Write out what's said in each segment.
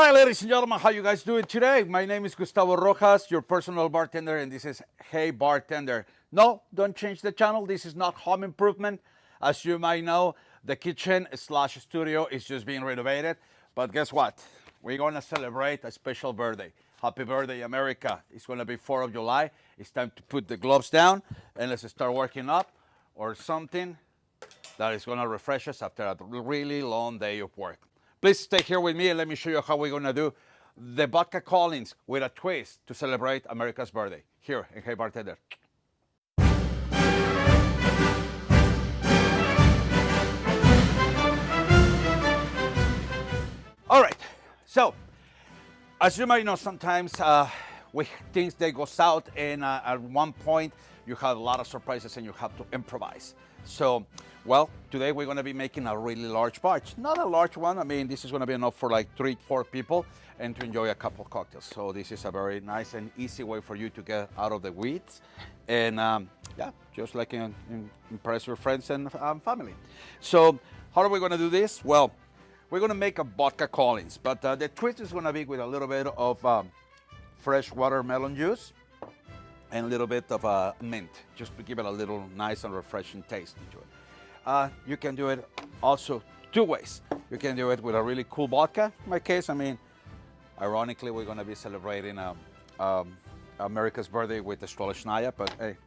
Hi, ladies and gentlemen. How you guys doing today? My name is Gustavo Rojas, your personal bartender, and this is Hey Bartender. No, don't change the channel. This is not home improvement. As you might know, the kitchen slash studio is just being renovated. But guess what? We're going to celebrate a special birthday. Happy birthday, America. It's going to be 4th of July. It's time to put the gloves down and let's start working up or something that is going to refresh us after a really long day of work. Please stay here with me and let me show you how we're going to do the vodka callings with a twist to celebrate America's birthday here in Hey Bartender. All right, so as you might know, sometimes things they go south, and at one point you have a lot of surprises and you have to improvise. So, well, today we're going to be making a really large batch. Not a large one. I mean, this is going to be enough for like 3-4 people and to enjoy a couple of cocktails. So this is a very nice and easy way for you to get out of the weeds and yeah, just like impress your friends and family. So how are we going to do this? Well, we're going to make a vodka callings, but the twist is going to be with a little bit of fresh watermelon juice and a little bit of mint, just to give it a little nice and refreshing taste to it. You can do it also two ways. You can do it with a really cool vodka. In my case, I mean, ironically, we're going to be celebrating America's birthday with the Stolichnaya, but hey,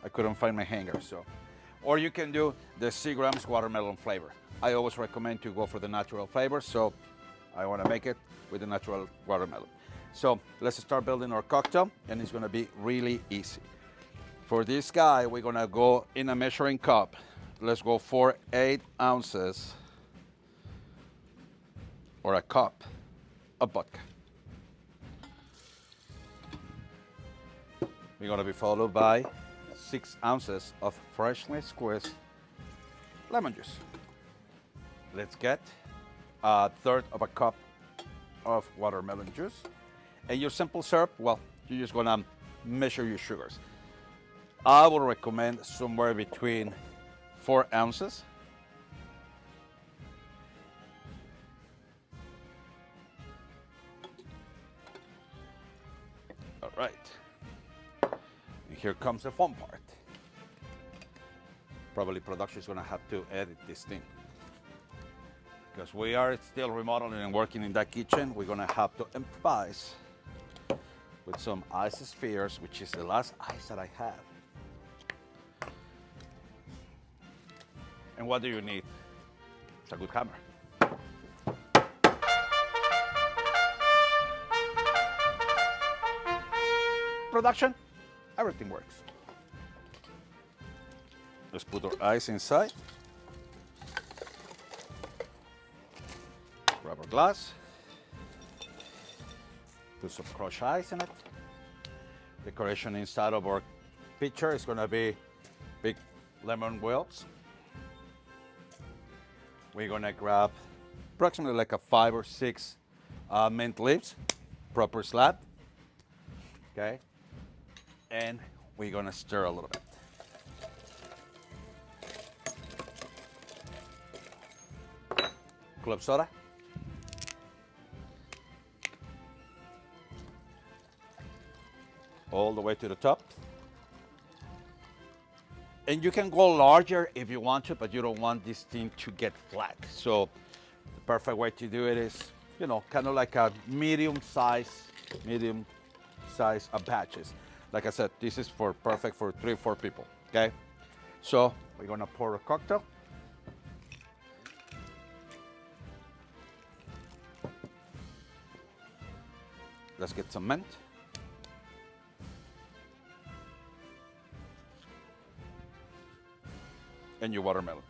I couldn't find my hanger, so. Or you can do the Seagram's watermelon flavor. I always recommend to go for the natural flavor, so I want to make it with the natural watermelon. So let's start building our cocktail, and it's going to be really easy. For this guy, we're going to go in a measuring cup. Let's go for 8 ounces or a cup of vodka. We're going to be followed by 6 ounces of freshly squeezed lemon juice. Let's get 1/3 of a cup of watermelon juice. And your simple syrup, well, you're just gonna measure your sugars. I would recommend somewhere between 4 ounces. All right. And here comes the fun part. Probably production is gonna have to edit this thing, because we are still remodeling and working in that kitchen. We're gonna have to improvise with some ice spheres, which is the last ice that I have. And what do you need? It's a good hammer. Production, everything works. Let's put our ice inside. Grab our glass. Put some crushed ice in it. Decoration inside of our pitcher is going to be big lemon wheels. We're going to grab approximately like a 5 or 6 mint leaves, proper slab. Okay. And we're going to stir a little bit. Club soda. All the way to the top. And you can go larger if you want to, but you don't want this thing to get flat. So the perfect way to do it is, you know, kind of like a medium size of batches. Like I said, this is perfect for 3-4 people, okay? So we're gonna pour a cocktail. Let's get some mint. And your watermelon.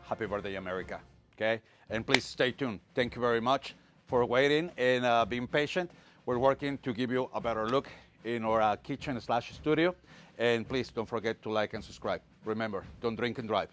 Happy birthday, America, okay? And please stay tuned. Thank you very much for waiting and being patient. We're working to give you a better look in our kitchen slash studio. And please don't forget to like and subscribe. Remember, don't drink and drive.